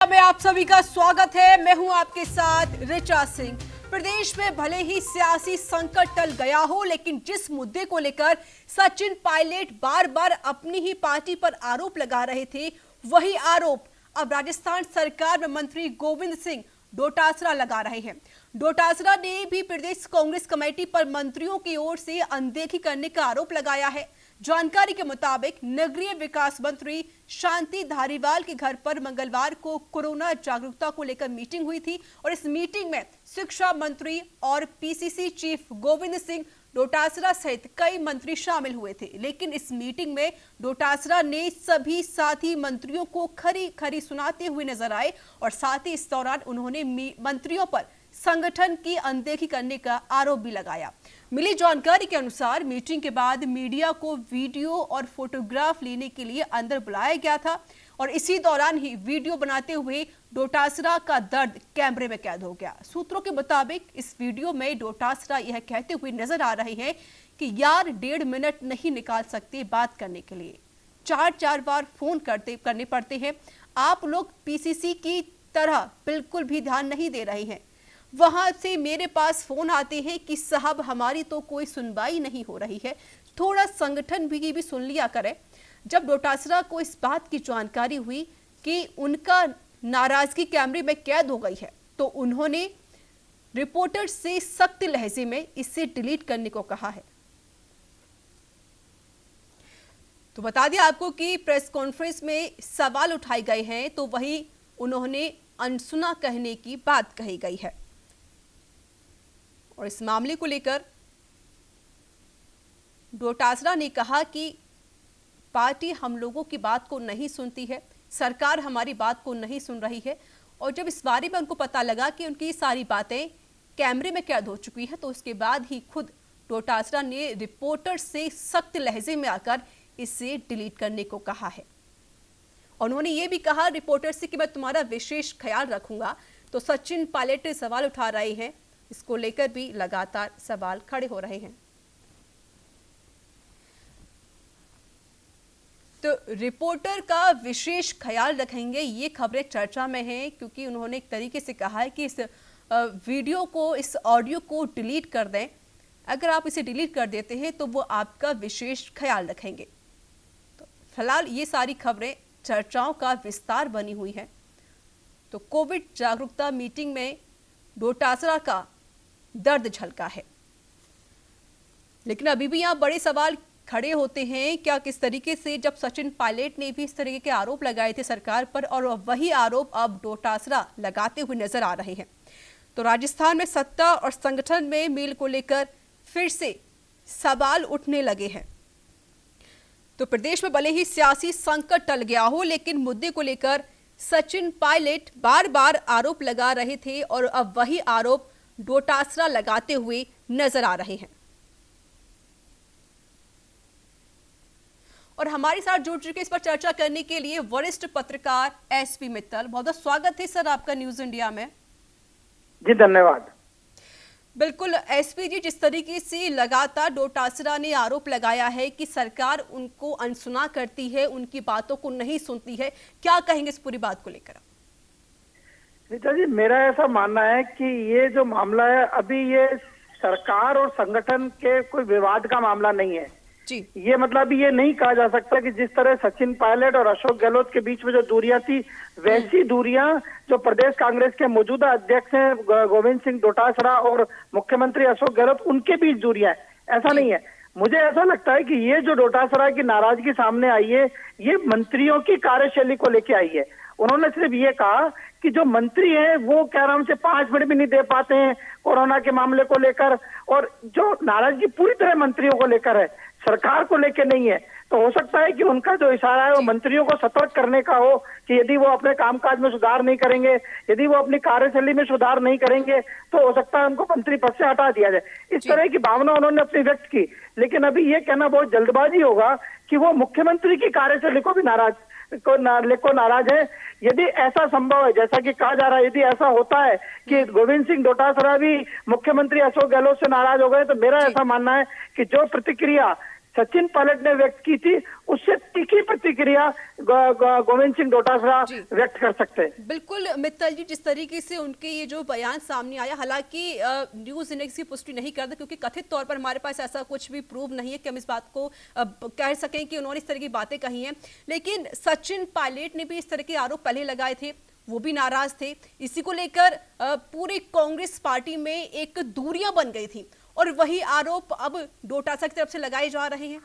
में आप सभी का स्वागत है। मैं हूं आपके साथ ऋचा सिंह। प्रदेश में भले ही सियासी संकट टल गया हो, लेकिन जिस मुद्दे को लेकर सचिन पायलट बार बार अपनी ही पार्टी पर आरोप लगा रहे थे, वही आरोप अब राजस्थान सरकार में मंत्री गोविंद सिंह डोटासरा लगा रहे हैं। डोटासरा ने भी प्रदेश कांग्रेस कमेटी पर मंत्रियों की ओर से अनदेखी करने का आरोप लगाया है। जानकारी के मुताबिक नगरीय विकास मंत्री शांति धारीवाल के घर पर मंगलवार को कोरोना जागरूकता को लेकर मीटिंग हुई थी और इस मीटिंग में शिक्षा मंत्री और पीसीसी चीफ गोविंद सिंह डोटासरा सहित कई मंत्री शामिल हुए थे। लेकिन इस मीटिंग में डोटासरा ने सभी साथी मंत्रियों को खरी खरी सुनाते हुए नजर आए और साथ ही इस दौरान उन्होंने मंत्रियों पर संगठन की अनदेखी करने का आरोप भी लगाया। मिली जानकारी के अनुसार मीटिंग के बाद मीडिया को वीडियो और फोटोग्राफ लेने के लिए अंदर बुलाया गया था और इसी दौरान ही वीडियो बनाते हुए डोटासरा का दर्द कैमरे में कैद हो गया। सूत्रों के मुताबिक इस वीडियो में डोटासरा यह कहते हुए नजर आ रहे हैं कि यार 1.5 मिनट नहीं निकाल सकते बात करने के लिए, 4 बार फोन करने पड़ते हैं। आप लोग पीसीसी की तरह बिल्कुल भी ध्यान नहीं दे रहे हैं। वहां से मेरे पास फोन आते हैं कि साहब हमारी तो कोई सुनवाई नहीं हो रही है, थोड़ा संगठन भी सुन लिया करें। जब डोटासरा को इस बात की जानकारी हुई कि उनका नाराजगी कैमरे में कैद हो गई है, तो उन्होंने रिपोर्टर से सख्त लहजे में इसे डिलीट करने को कहा है। तो बता दिया आपको कि प्रेस कॉन्फ्रेंस में सवाल उठाए गए हैं, तो वही उन्होंने अनसुना कहने की बात कही गई है और इस मामले को लेकर डोटासरा ने कहा कि पार्टी हम लोगों की बात को नहीं सुनती है, सरकार हमारी बात को नहीं सुन रही है। और जब इस बारे में उनको पता लगा कि उनकी सारी बातें कैमरे में कैद हो चुकी है, तो उसके बाद ही खुद डोटासरा ने रिपोर्टर से सख्त लहजे में आकर इसे डिलीट करने को कहा है। और उन्होंने ये भी कहा रिपोर्टर से कि मैं तुम्हारा विशेष ख्याल रखूंगा। तो सचिन पायलट सवाल उठा रहे हैं, इसको लेकर भी लगातार सवाल खड़े हो रहे हैं। तो रिपोर्टर का विशेष ख्याल रखेंगे, ये खबरें चर्चा में हैं, क्योंकि उन्होंने एक तरीके से कहा है कि इस वीडियो को, इस ऑडियो को डिलीट कर दें। अगर आप इसे डिलीट कर देते हैं तो वो आपका विशेष ख्याल रखेंगे। तो फिलहाल ये सारी खबरें चर्चाओं का विस्तार बनी हुई है। तो कोविड जागरूकता मीटिंग में डोटासरा का दर्द झलका है, लेकिन अभी भी यहां बड़े सवाल खड़े होते हैं। क्या किस तरीके से जब सचिन पायलट ने भी इस तरीके के आरोप लगाए थे सरकार पर, और वही आरोप अब डोटासरा लगाते हुए नजर आ रहे हैं। तो राजस्थान में सत्ता और संगठन में मेल को लेकर फिर से सवाल उठने लगे हैं। तो प्रदेश में भले ही सियासी संकट टल गया हो, लेकिन मुद्दे को लेकर सचिन पायलट बार बार आरोप लगा रहे थे और अब वही आरोप डोटासरा लगाते हुए नजर आ रहे हैं। और हमारे साथ जुड़ चुके इस पर चर्चा करने के लिए वरिष्ठ पत्रकार एसपी मित्तल, बहुत स्वागत है सर आपका न्यूज इंडिया में। जी धन्यवाद। बिल्कुल एसपी जी, जिस तरीके से लगातार डोटासरा ने आरोप लगाया है कि सरकार उनको अनसुना करती है, उनकी बातों को नहीं सुनती है, क्या कहेंगे इस पूरी बात को लेकर? रीता जी, मेरा ऐसा मानना है कि ये जो मामला है, अभी ये सरकार और संगठन के कोई विवाद का मामला नहीं है जी। ये मतलब ये नहीं कहा जा सकता कि जिस तरह सचिन पायलट और अशोक गहलोत के बीच में जो दूरियां थी, वैसी दूरियां जो प्रदेश कांग्रेस के मौजूदा अध्यक्ष हैं गोविंद सिंह डोटासरा और मुख्यमंत्री अशोक गहलोत, उनके बीच दूरियां है, ऐसा नहीं है। मुझे ऐसा लगता है कि ये जो डोटासरा की नाराजगी सामने आई है, ये मंत्रियों की कार्यशैली को लेके आई है। उन्होंने सिर्फ ये कहा कि जो मंत्री हैं वो क्या नाम से 5 मिनट भी नहीं दे पाते हैं कोरोना के मामले को लेकर, और जो नाराजगी पूरी तरह मंत्रियों को लेकर है, सरकार को लेकर नहीं है। तो हो सकता है कि उनका जो इशारा है वो मंत्रियों को सतर्क करने का हो कि यदि वो अपने कामकाज में सुधार नहीं करेंगे, यदि वो अपनी कार्यशैली में सुधार नहीं करेंगे, तो हो सकता है उनको मंत्री पद से हटा दिया जाए। इस तरह की भावना उन्होंने अपनी व्यक्त की। लेकिन अभी ये कहना बहुत जल्दबाजी होगा कि वो मुख्यमंत्री की कार्यशैली को भी नाराज है। यदि ऐसा संभव है, जैसा कि कहा जा रहा है, यदि ऐसा होता है कि गोविंद सिंह डोटासरा भी मुख्यमंत्री अशोक गहलोत से नाराज हो गए, तो मेरा ऐसा मानना है कि जो प्रतिक्रिया सचिन पायलट ने व्यक्त की थी, उससे तीखी प्रतिक्रिया गोविंद सिंह डोटासरा व्यक्त कर सकते हैं। बिल्कुल मित्तल जी, जिस तरीके से उनके ये जो बयान सामने आया, हालांकि न्यूज इंडेक्स की पुष्टि नहीं करता क्योंकि कथित तौर पर हमारे पास ऐसा कुछ भी प्रूव नहीं है कि हम इस बात को कह सकें कि उन्होंने इस तरह की बातें कही हैं। लेकिन सचिन पायलट ने भी इस तरह के आरोप पहले लगाए थे, वो भी नाराज थे। इसी को लेकर पूरी कांग्रेस पार्टी में एक दूरियां बन गई थी और वही आरोप अब डोटासरा की तरफ से लगाए जा रहे हैं।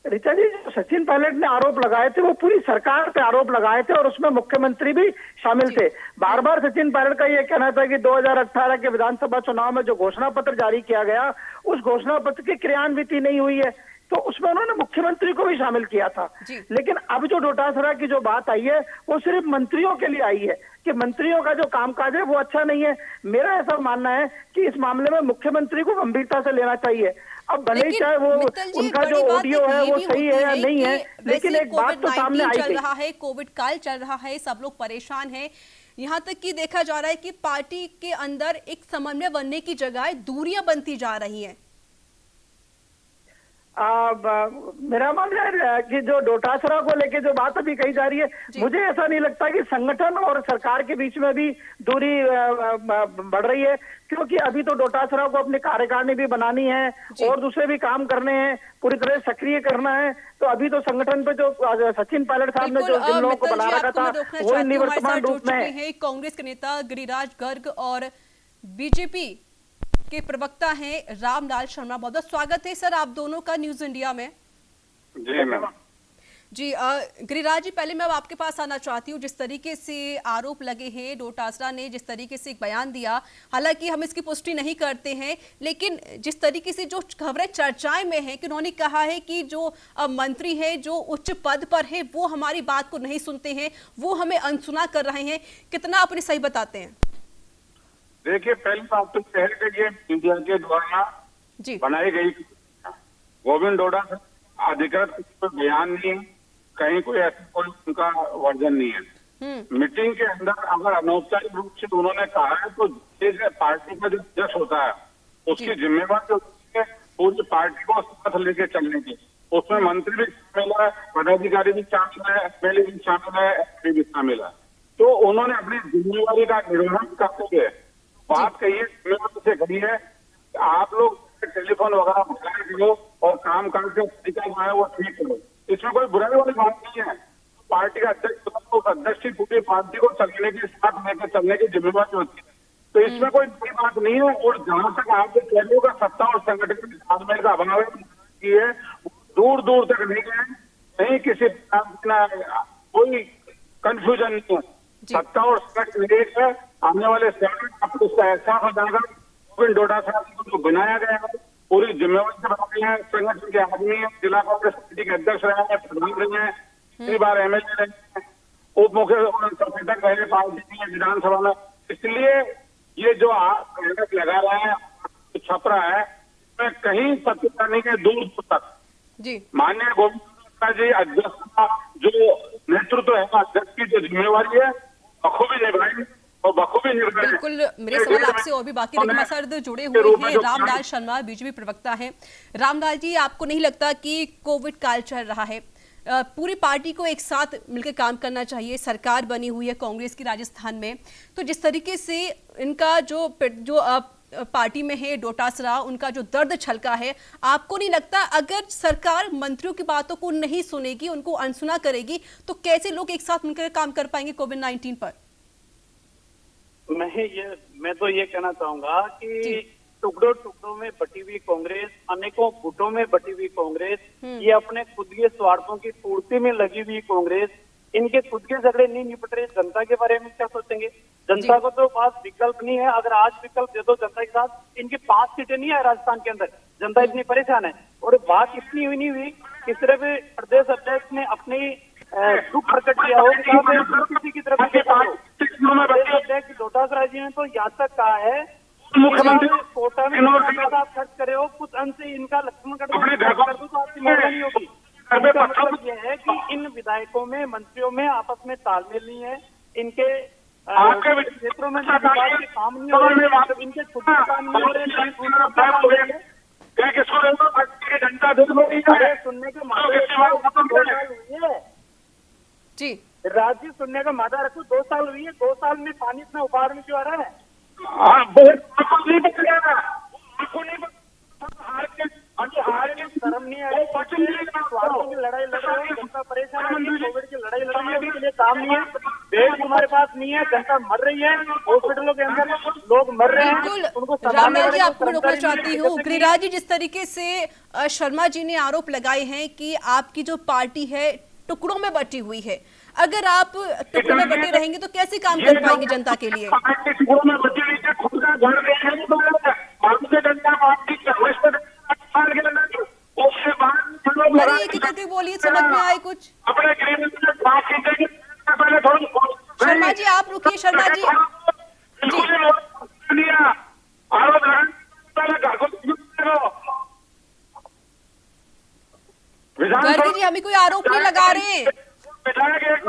ऋचा जी, जो सचिन पायलट ने आरोप लगाए थे वो पूरी सरकार पे आरोप लगाए थे और उसमें मुख्यमंत्री भी शामिल थे। बार बार सचिन पायलट का ये कहना था कि 2018 के विधानसभा चुनाव में जो घोषणा पत्र जारी किया गया, उस घोषणा पत्र की क्रियान्विति नहीं हुई है, तो उसमें उन्होंने मुख्यमंत्री को भी शामिल किया था। लेकिन अब जो डोटासरा की जो बात आई है वो सिर्फ मंत्रियों के लिए आई है कि मंत्रियों का जो कामकाज है वो अच्छा नहीं है। मेरा ऐसा मानना है कि इस मामले में मुख्यमंत्री को गंभीरता से लेना चाहिए। अब भले ही चाहे वो उनका जो ऑडियो है वो सही है या नहीं है, लेकिन एक बात तो सामने आई चल रहा है, कोविड काल चल रहा है, सब लोग परेशान हैं। यहाँ तक कि देखा जा रहा है कि पार्टी के अंदर एक समन्वय बनने की जगह दूरियां बनती जा रही हैं। मेरा मानना है कि जो डोटासरा को लेके जो बात अभी कही जा रही है, मुझे ऐसा नहीं लगता कि संगठन और सरकार के बीच में भी दूरी बढ़ रही है, क्योंकि अभी तो डोटासरा को अपनी कार्यकारिणी भी बनानी है और दूसरे भी काम करने हैं, पूरी तरह सक्रिय करना है। तो अभी तो संगठन पे जो सचिन पायलट साहब ने जो जिन लोगों को बना रखा था वो निवर्तमान रूप में है। कांग्रेस के नेता गिरिराज गर्ग और बीजेपी के प्रवक्ता हैं रामलाल शर्मा, बहुत बहुत स्वागत है सर आप दोनों का न्यूज इंडिया में। जी मैम। जी गिरिराज जी, पहले मैं अब आपके पास आना चाहती हूँ। जिस तरीके से आरोप लगे हैं, डोटासरा ने जिस तरीके से एक बयान दिया, हालांकि हम इसकी पुष्टि नहीं करते हैं, लेकिन जिस तरीके से जो खबरें चर्चाएं में हैं कि उन्होंने कहा है कि जो मंत्री है जो उच्च पद पर है वो हमारी बात को नहीं सुनते हैं, वो हमें अनसुना कर रहे हैं, कितना अपने सही बताते हैं? देखिए, पहली बात तो यह है कि ये मीडिया के द्वारा बनाई गई गोविंद डोटासरा अधिकृत कोई बयान नहीं है, कहीं कोई ऐसा कोई उनका वर्जन नहीं है। मीटिंग के अंदर अगर अनौपचारिक रूप से उन्होंने कहा है तो पार्टी का जो अध्यक्ष होता है उसकी जिम्मेवारी होती है पूरी पार्टी को साथ लेके चलने की। उसमें मंत्री भी शामिल है, पदाधिकारी भी शामिल है, एमएलए भी शामिल है, एमपी भी शामिल है। तो उन्होंने अपनी जिम्मेवारी का निर्वहन करते हुए बात कही है, जिम्मेवारी से कही है, आप लोग टेलीफोन वगैरह बुलाए करो और काम काज का तरीका जो है वो ठीक करो, इसमें कोई बुराई वाली बात नहीं है। पार्टी का अध्यक्ष तो अध्यक्ष की पूरी पार्टी को चलने के साथ लेकर चलने की जिम्मेवारी होती है, तो इसमें कोई बड़ी बात नहीं है। और जहां तक आपके कह का सत्ता और संगठन के तालमेल का अभाव है, दूर दूर तक नहीं गए, नहीं किसी कोई कंफ्यूजन नहीं है। सत्ता और संगठन एक है। आने वाले समय आपको उसका एहसास हो जाएगा। गोविंद डोटासरा को बनाया गया है, पूरी जिम्मेवारी से बनाए हैं, संगठन के आदमी है, जिला कांग्रेस कमेटी के अध्यक्ष रहे हैं, प्रधान रहे हैं, कई बार एमएलए रहे हैं, उप मुख्य संगठक रहे पार्टी की विधानसभा में। इसलिए ये जो आप मेहनत लगा रहे हैं, छप रहा है, इसमें कहीं सत्य करने के दूर तक माननीय गोविंद डोटासरा जी अध्यक्ष का जो नेतृत्व है, अध्यक्ष की जो जिम्मेवारी है बखूबी निभाई और बखूबी निर्णय। बिल्कुल, मेरे सवाल आपसे और भी बाकी लेकिन सर जुड़े हुए हैं रामलाल शर्मा, बीजेपी प्रवक्ता हैं। रामलाल जी, आपको नहीं लगता कि कोविड काल चल रहा है, पूरी पार्टी को एक साथ मिलकर काम करना चाहिए, सरकार बनी हुई है कांग्रेस की राजस्थान में, तो जिस तरीके से इनका जो पार्टी में है डोटासरा, उनका जो दर्द छलका है, आपको नहीं लगता अगर सरकार मंत्रियों की बातों को नहीं सुनेगी, उनको अनसुना करेगी, तो कैसे लोग एक साथ मिलकर काम कर पाएंगे कोविड-19 पर? मैं तो ये कहना चाहूंगा कि टुकड़ों टुकड़ों में बटी हुई कांग्रेस, अनेकों गुटों में बटी हुई कांग्रेस, ये अपने खुद के स्वार्थों की पूर्ति में लगी हुई कांग्रेस, इनके खुद के झगड़े नहीं निपट रहे, जनता के बारे में क्या सोचेंगे? जनता को तो पास विकल्प नहीं है। अगर आज विकल्प दे दो जनता के साथ, इनकी 5 सीटें नहीं है राजस्थान के अंदर, जनता इतनी परेशान है। और बात इतनी हुई नहीं हुई कि सिर्फ प्रदेश अध्यक्ष ने अपनी दुख प्रकट किया हो, किसी की तरफ अध्यक्ष डोटासरा जी ने तो यहाँ तक कहा है मुख्यमंत्री कोटा में आप खर्च करे हो, कुछ अंश से इनका लक्ष्मण कर दो तो आपकी मदद होगी। मतलब यह है कि इन विधायकों में, मंत्रियों में आपस में तालमेल नहीं है, इनके क्षेत्रों में काम नहीं हो रहे, इनके खुद काम नहीं हो रहे, क्या किसको जनता दे रही है? सुनने के जी राजीव सुनने का मादा रखो, 2 साल हुई है, 2 साल में पानी इतना उबाल में क्यों आ रहा है? हाँ, आपको नहीं पता, आपको नहीं पता, हार के शर्म नहीं आ रही? स्वास्थ्य की लड़ाई लड़ रहे हो, जनता परेशान है, कोविड की लड़ाई लड़ रही है, उसके लिए काम नहीं है, बेड तुम्हारे पास नहीं है, जनता मर रही है, हॉस्पिटलों के अंदर लोग मर रहे हैं, उनको बिल्कुल रामलाल जी, आपको मैं रोकना चाहती हूँ। गिरिराज जी, जिस तरीके से शर्मा जी ने आरोप लगाए हैं कि आपकी जो पार्टी है टुकड़ों में बटी हुई है, अगर आप टुकड़ों में बटे रहेंगे तो कैसे काम कर पाएंगे जनता के लिए? टुकड़ों में बटी हुई है, खुद का घर भारतीय जनता पार्टी उससे अरे एक एक करके बोलिए, समझ में आए कुछ? अपने पहले थोड़ी शर्मा जी आप रुकिए, शर्मा जी जी गर्गी जी, हमें कोई आरोप नहीं लगा रहे,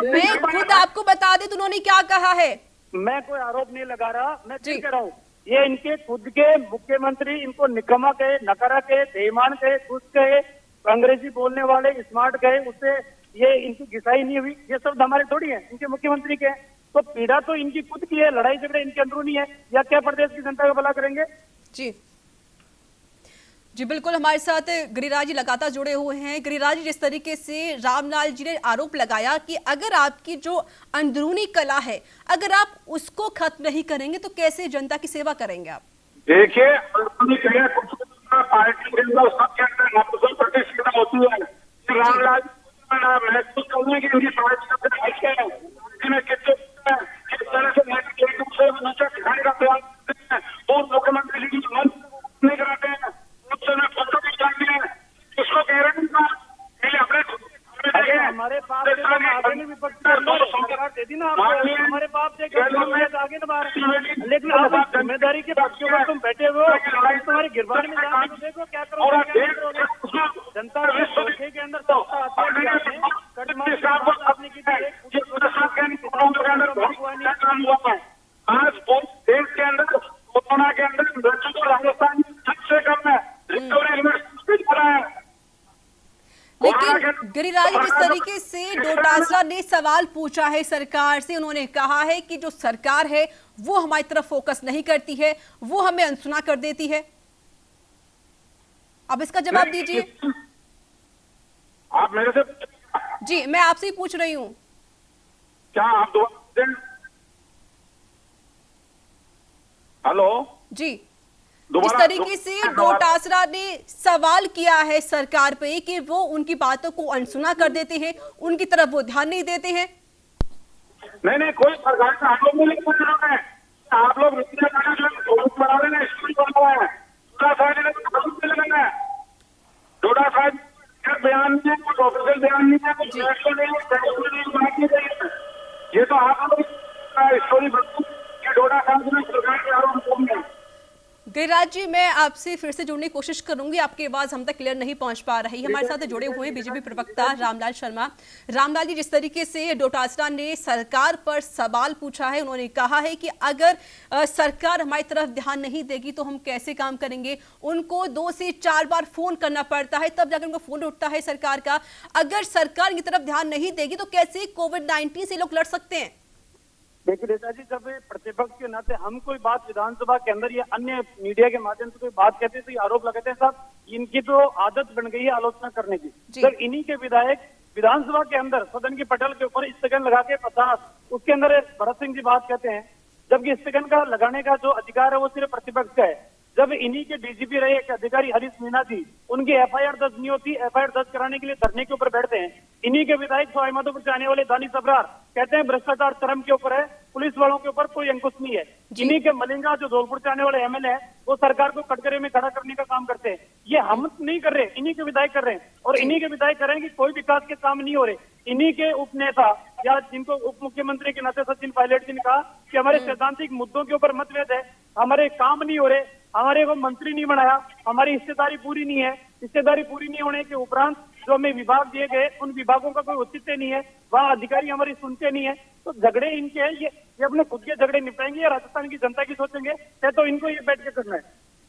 मैं खुद आपको बता दे तो उन्होंने क्या कहा है। मैं कोई आरोप नहीं लगा रहा, मैं ठीक कह रहा हूँ, ये इनके खुद के मुख्यमंत्री इनको निकम्मा कहे, नकारा कहे, बेईमान कहे, दुष्ट कहे, अंग्रेजी बोलने वाले स्मार्ट कहे, उससे ये इनकी घिसाई नहीं हुई, ये शब्द हमारे थोड़ी है, इनके मुख्यमंत्री के हैं। तो पीड़ा तो इनकी खुद की है, लड़ाई झगड़े इनके अंदरूनी है, या क्या प्रदेश की जनता का भला करेंगे? जी जी बिल्कुल, हमारे साथ गिरिराज जी लगातार जुड़े हुए हैं। गिरिराज जी, जिस तरीके से रामलाल जी ने आरोप लगाया कि अगर आपकी जो अंदरूनी कला है, अगर आप उसको खत्म नहीं करेंगे तो कैसे जनता की सेवा करेंगे आप? देखिए, पार्टी के अंदर सबके अंदर प्रतिष्ठा होती है, रामलाल महसूस करने की उनकी पार्टी में कितने किस तरह से एक दूसरे को नीचे दिखाने का प्रयास करते हैं, और मुख्यमंत्री जी की मन नहीं कराते हैं, फोटो भी जानते हैं, किसको कह रहे हैं अपने हमारे पास आगे में विपक्ष सरकार दे दी ना आपको, हमारे पास आगे न, लेकिन आप जिम्मेदारी के पक्षों पर तुम बैठे हुए हो, तुम्हारी गिरबान में जाके देखो क्या करोगे। जनता के अंदर सत्ता आती है, आपने की आज देश के अंदर कोरोना के अंदर मृत्यु तो राजस्थान सबसे कम है, लेकिन गिरिराज, जिस तरीके से डोटासरा ने सवाल पूछा है सरकार से, उन्होंने कहा है कि जो सरकार है वो हमारी तरफ फोकस नहीं करती है, वो हमें अनसुना कर देती है। अब इसका जवाब दीजिए। आप मेरे से जी मैं आपसे ही पूछ रही हूँ। क्या आप हेलो जी, जिस तरीके से डोटासरा ने सवाल किया है सरकार पे कि वो उनकी बातों को अनसुना कर देते हैं, उनकी तरफ वो ध्यान नहीं देते हैं। नहीं, कोई सरकार का आरोप नहीं है, आप लोग बना रहे हैं, स्कूल बना हुआ है, डोडा साहब बयान नहीं है, कुछ ऑफिशियल बयान नहीं है, कुछ नहीं है, ये तो आप लोग स्टोरी डोडा साहब ने सरकार के आरोप नहीं है। गिरिराज जी, मैं आपसे फिर से जुड़ने की कोशिश करूंगी, आपकी आवाज हम तक क्लियर नहीं पहुंच पा रही। हमारे साथ जुड़े हुए हैं बीजेपी प्रवक्ता रामलाल शर्मा। रामलाल जी, जिस तरीके से डोटासरा ने सरकार पर सवाल पूछा है, उन्होंने कहा है कि अगर सरकार हमारी तरफ ध्यान नहीं देगी तो हम कैसे काम करेंगे। उनको 2 से 4 बार फोन करना पड़ता है, तब जाकर उनको फोन उठता है सरकार का। अगर सरकार की तरफ ध्यान नहीं देगी तो कैसे कोविड-19 से लोग लड़ सकते हैं? देखिए नेताजी, जब प्रतिपक्ष के नाते हम कोई बात विधानसभा के अंदर या अन्य मीडिया के माध्यम से कोई बात कहते हैं तो ये आरोप लगाते हैं साहब इनकी तो आदत बन गई है आलोचना करने की। जब इन्हीं के विधायक विधानसभा के अंदर सदन के पटल के ऊपर स्थगन लगा के 50 उसके अंदर भरत सिंह जी बात कहते हैं, जबकि स्थगन का लगाने का जो अधिकार है वो सिर्फ प्रतिपक्ष का है। जब इन्हीं के डीजीपी रहे एक अधिकारी हरीश मीणा जी, उनकी एफआईआर दर्ज नहीं होती, एफआईआर दर्ज कराने के लिए धरने के ऊपर बैठते हैं। इन्हीं के विधायक सवाईमाधोपुर से आने वाले दानिश अब्रार कहते हैं भ्रष्टाचार चरम के ऊपर है, पुलिस वालों के ऊपर कोई अंकुश नहीं है। इन्हीं के मलिंगा जो धौलपुर से आने वाले एमएलए है वो सरकार को कटघरे में खड़ा करने का काम करते हैं। ये हम नहीं कर रहे, इन्हीं के विधायक कर रहे हैं, और इन्हीं के विधायक कर रहे हैं कि कोई विकास के काम नहीं हो रहे। इन्हीं के उपनेता या जिनको उप मुख्यमंत्री के नाते सचिन पायलट जी ने कहा कि हमारे सैद्धांतिक मुद्दों के ऊपर मतभेद है, हमारे काम नहीं हो रहे, हमारे को मंत्री नहीं बनाया, हमारी हिस्सेदारी पूरी नहीं है। हिस्सेदारी पूरी नहीं होने के उपरांत जो हमें विभाग दिए गए उन विभागों का कोई औचित्य नहीं है, वहाँ अधिकारी हमारी सुनते नहीं है। तो झगड़े इनके हैं, ये अपने खुद के झगड़े निपटाएंगे या राजस्थान की जनता की सोचेंगे, तो इनको ये बैठ के करना है।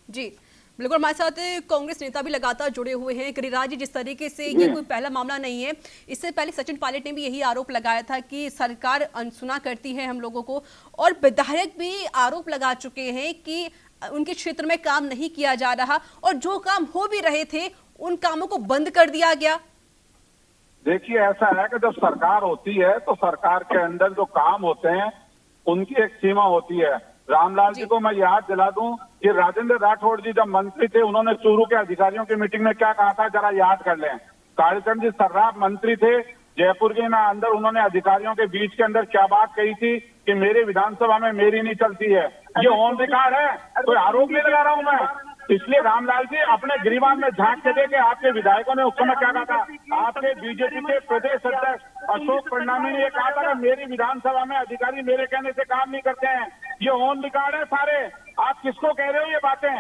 जी बिल्कुल, हमारे साथ कांग्रेस नेता भी लगातार जुड़े हुए हैं। गिरिराज जी, जिस तरीके से ये कोई पहला मामला नहीं है, इससे पहले सचिन पायलट ने भी यही आरोप लगाया था कि सरकार अनसुना करती है हम लोगों को, और विधायक भी आरोप लगा चुके हैं कि उनके क्षेत्र में काम नहीं किया जा रहा, और जो काम हो भी रहे थे उन कामों को बंद कर दिया गया। देखिए, ऐसा है कि जब सरकार होती है तो सरकार के अंदर जो काम होते हैं उनकी एक सीमा होती है। रामलाल जी को मैं याद दिला दूं कि राजेंद्र राठौड़ जी जब मंत्री थे, उन्होंने चूरू के अधिकारियों की मीटिंग में क्या कहा था, जरा याद कर लें। कालीचरण जी सर्राफ मंत्री थे, जयपुर के अंदर उन्होंने अधिकारियों के बीच के अंदर क्या बात कही थी कि मेरे विधानसभा में मेरी नहीं चलती है। ये ऑन रिकॉर्ड है, कोई आरोप नहीं लगा रहा हूं मैं। इसलिए रामलाल जी अपने गिरिबान में झांक के देखे, आपके विधायकों ने उस समय क्या कहा था। आपके बीजेपी के प्रदेश अध्यक्ष अशोक परनामी ने यह कहा था कि मेरी विधानसभा में अधिकारी मेरे कहने से काम नहीं करते हैं। ये ऑन रिकॉर्ड है सारे। आप किसको कह रहे हो ये बातें?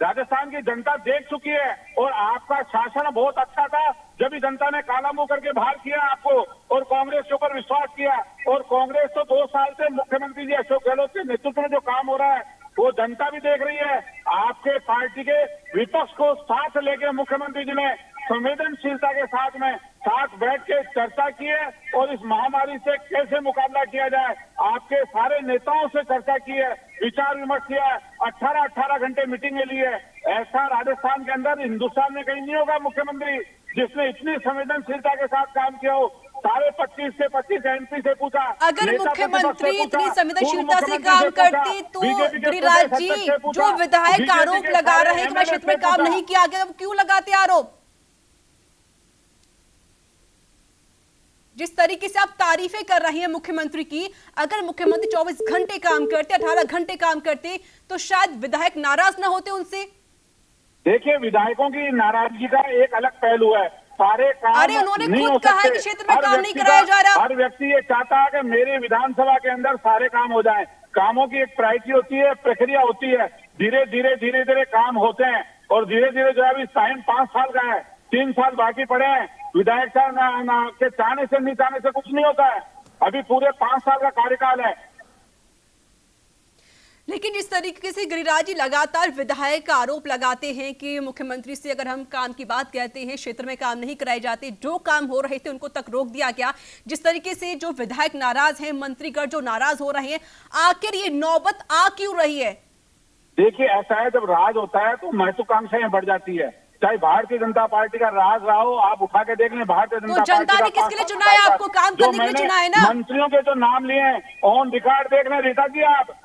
राजस्थान की जनता देख चुकी है, और आपका शासन बहुत अच्छा था जब भी जनता ने काला मुंह करके बाहर किया आपको और कांग्रेस के ऊपर विश्वास किया। और कांग्रेस तो 2 साल से मुख्यमंत्री जी अशोक गहलोत के नेतृत्व में जो काम हो रहा है वो जनता भी देख रही है। आपके पार्टी के विपक्ष को साथ लेके मुख्यमंत्री जी ने संवेदनशीलता के साथ बैठ के चर्चा की है, और इस महामारी से कैसे मुकाबला किया जाए आपके सारे नेताओं से चर्चा की है, विचार विमर्श किया है, 18 घंटे मीटिंगें ली है। ऐसा राजस्थान के अंदर हिंदुस्तान में कहीं नहीं होगा मुख्यमंत्री जिसने इतनी संवेदनशीलता के साथ काम किया हो। सारे 25 से 25 एमपी से पूछा, अगर मुख्यमंत्री इतनी संवेदनशीलता से काम करते तो गिरिराज जी, जो विधायक आरोप लगा रहे हैं कि मैं क्षेत्र में काम नहीं किया गया, क्यों लगाते आरोप? जिस तरीके से आप तारीफें कर रहे हैं मुख्यमंत्री की, अगर मुख्यमंत्री 24 घंटे काम करते, 18 घंटे काम करते, तो शायद विधायक नाराज ना होते उनसे। देखिए, विधायकों की नाराजगी का एक अलग पहलू है। सारे काम अरे उन्होंने खुद कहा है कि क्षेत्र में काम नहीं कराया जा रहा। हर व्यक्ति ये चाहता है कि मेरे विधानसभा के अंदर सारे काम हो जाएं। कामों की एक प्रायोरिटी होती है, प्रक्रिया होती है, धीरे धीरे काम होते हैं, और धीरे धीरे जो है अभी टाइम 5 साल का है, 3 साल बाकी पड़े हैं। विधायक साहब के चाहने से नहीं चाहने से कुछ नहीं होता है, अभी पूरे 5 साल का कार्यकाल है। लेकिन जिस तरीके से गिरिराज जी लगातार विधायक आरोप लगाते हैं कि मुख्यमंत्री से अगर हम काम की बात कहते हैं, क्षेत्र में काम नहीं कराए जाते, जो काम हो रहे थे उनको तक रोक दिया गया, जिस तरीके से जो विधायक नाराज हैं, मंत्रीगण जो नाराज हो रहे हैं, आखिर ये नौबत आ क्यों रही है? देखिए, ऐसा है, जब राज होता है तो महत्वाकांक्षाएं बढ़ जाती है। चाहे भारतीय जनता पार्टी का राज रहा हो, आप उठा के देख लें, भारतीय जनता पार्टी जनता ने किसके लिए चुना है आपको? काम करने के लिए चुना है ना। मंत्रियों के जो नाम लिए हैं ऑन रिकॉर्ड देख लें रीता जी आप,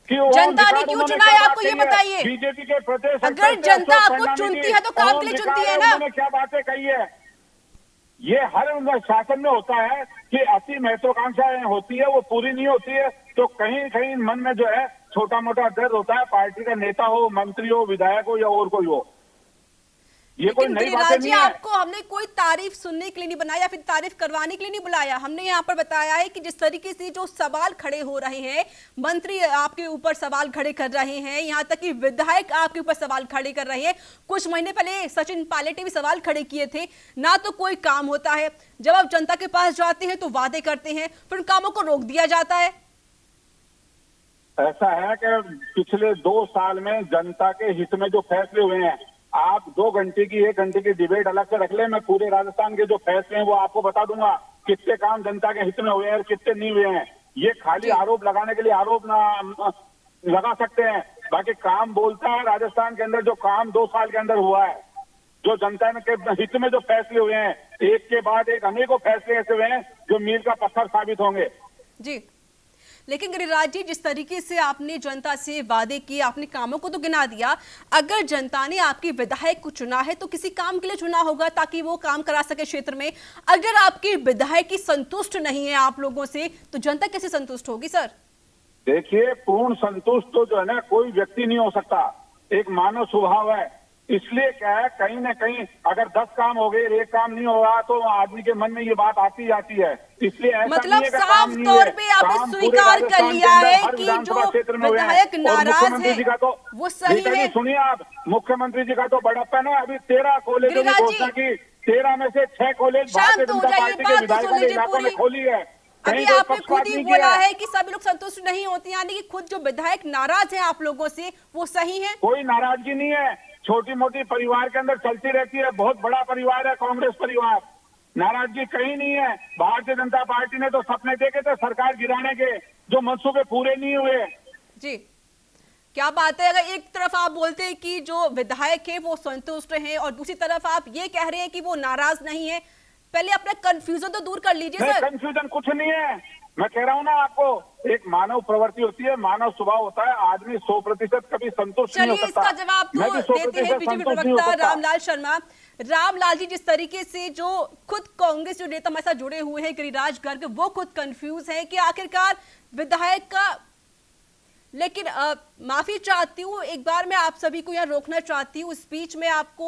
जनता ने क्यों चुना है आपको ये बताइए। बीजेपी के प्रदेश अगर जनता आपको चुनती है तो काम के लिए चुनती है ना। उन्होंने क्या बातें कही है, ये हर शासन में होता है कि अति महत्वाकांक्षाएं होती है, वो पूरी नहीं होती है, तो कहीं कहीं मन में जो है छोटा मोटा दर्द होता है, पार्टी का नेता हो, मंत्री हो, विधायक हो या और कोई हो। ये कोई नई बातें नहीं है। आपको हमने कोई तारीफ सुनने के लिए नहीं बनाया, फिर तारीफ करवाने के लिए नहीं बुलाया। हमने यहाँ पर बताया है कि जिस तरीके से जो सवाल खड़े हो रहे हैं, मंत्री आपके ऊपर सवाल खड़े कर रहे हैं, यहाँ तक कि विधायक आपके ऊपर सवाल खड़े कर रहे हैं। कुछ महीने पहले सचिन पायलट ने भी सवाल खड़े किए थे, ना तो कोई काम होता है, जब आप जनता के पास जाते हैं तो वादे करते हैं, फिर उन कामों को रोक दिया जाता है। ऐसा है कि पिछले 2 साल में जनता के हित में जो फैसले हुए हैं, आप 2 घंटे की 1 घंटे की डिबेट अलग से रख लें, मैं पूरे राजस्थान के जो फैसले हैं वो आपको बता दूंगा, कितने काम जनता के हित में हुए हैं और कितने नहीं हुए हैं। ये खाली आरोप लगाने के लिए आरोप ना लगा सकते हैं, बाकी काम बोलता है। राजस्थान के अंदर जो काम 2 साल के अंदर हुआ है, जो जनता के हित में जो फैसले हुए हैं, एक के बाद एक अनेकों फैसले ऐसे हुए हैं जो मील का पत्थर साबित होंगे। जी, लेकिन गिरिराज जी, जिस तरीके से आपने जनता से वादे किए, आपने कामों को तो गिना दिया, अगर जनता ने आपके विधायक को चुना है तो किसी काम के लिए चुना होगा ताकि वो काम करा सके क्षेत्र में। अगर आपके विधायक की संतुष्ट नहीं है आप लोगों से, तो जनता कैसे संतुष्ट होगी सर? देखिए, पूर्ण संतुष्ट तो जो है ना कोई व्यक्ति नहीं हो सकता, एक मानव स्वभाव है। इसलिए क्या है, कहीं ना कहीं अगर 10 काम हो गए, 1 काम नहीं होगा, तो आदमी के मन में ये बात आती जाती है। इसलिए ऐसा मतलब साफ तौर पे आपने स्वीकार कर लिया है कि जो विधायक नाराज है वो सही है। सुनिए आप, मुख्यमंत्री जी का तो बड़प्पन है। अभी 13 कॉलेजों की घोषणा की, 13 में से 6 कॉलेज भारतीय जनता पार्टी के विधायकों के इलाकों में खोली है। अभी आपने खुद ही बोला है कि सभी लोग संतुष्ट नहीं होते, यानी कि खुद जो विधायक नाराज है आप लोगों से वो सही है? कोई नाराजगी नहीं है, छोटी मोटी परिवार के अंदर चलती रहती है। बहुत बड़ा परिवार है कांग्रेस परिवार, नाराजगी कहीं नहीं है। भारतीय जनता पार्टी ने तो सपने देखे थे सरकार गिराने के, जो मंसूबे पूरे नहीं हुए। जी, क्या बात है। अगर एक तरफ आप बोलते हैं कि जो विधायक है वो संतुष्ट हैं और दूसरी तरफ आप ये कह रहे हैं कि वो नाराज नहीं है, पहले अपना कंफ्यूजन तो दूर कर लीजिए सर। कंफ्यूजन कुछ नहीं है, मैं कह रहा हूँ ना आपको, एक मानव प्रवृत्ति होती है, मानव स्वभाव होता है, आदमी 100% कभी संतुष्ट नहीं हो सकता। इसका जवाब तो देते हैं बीजेपी प्रवक्ता रामलाल शर्मा। रामलाल जी, जिस तरीके से जो खुद कांग्रेस जो नेता हमारे साथ जुड़े हुए हैं गिरिराज गर्ग, वो खुद कंफ्यूज है कि आखिरकार विधायक का, लेकिन माफी चाहती हूँ, एक बार मैं आप सभी को यहाँ रोकना चाहती हूँ। इस बीच में आपको